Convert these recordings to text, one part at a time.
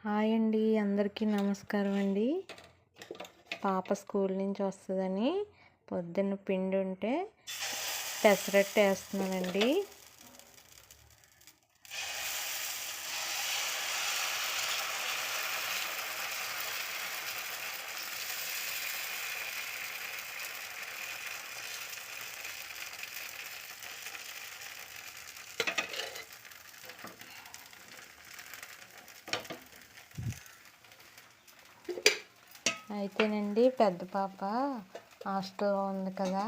Hi అండి, అందరికీ నమస్కారం అండి. పాప స్కూల్ నుంచి వస్తుందని పొద్దున్న పిండి ఉంటే పెసరట్టు వేస్తున్నానండి. అయితేనండి, పెద్ద పాప హాస్టల్లో ఉంది కదా,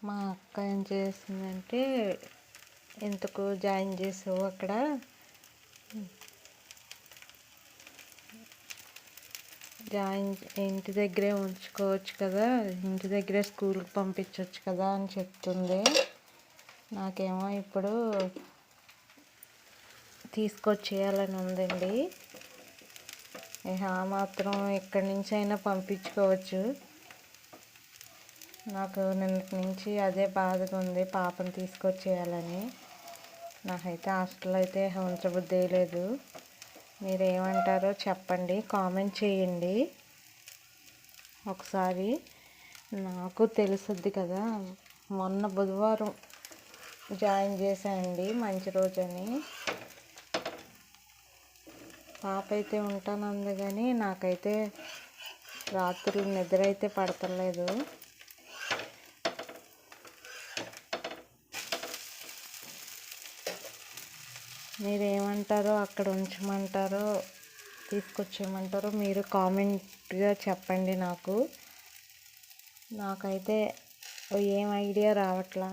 మా అక్క ఏం చేసిందంటే, ఇంతకు జాయిన్ చేసావు అక్కడ ఇంటి దగ్గరే ఉంచుకోవచ్చు కదా, ఇంటి దగ్గరే స్కూల్కి పంపించవచ్చు కదా అని చెప్తుంది. నాకేమో ఇప్పుడు తీసుకొచ్చేయాలని ఉందండి. మాత్రం ఎక్కడి నుంచి అయినా పంపించుకోవచ్చు. నాకు నిన్నటి నుంచి అదే బాధగా ఉంది, పాపను తీసుకొచ్చేయాలని. నాకైతే హాస్టల్ అయితే ఉంచబుద్ధి లేదు. మీరేమంటారో చెప్పండి, కామెంట్ చేయండి. ఒకసారి నాకు తెలుసుద్ది కదా. మొన్న బుధవారం జాయిన్ చేశానండి, మంచి రోజని. పాప అయితే ఉంటానంది కానీ నాకైతే రాత్రులు నిద్ర అయితే పడతలేదు. మీరేమంటారో, అక్కడ ఉంచమంటారో తీసుకొచ్చేయమంటారో మీరు కామెంట్గా చెప్పండి. నాకైతే ఏం ఐడియా రావట్లా.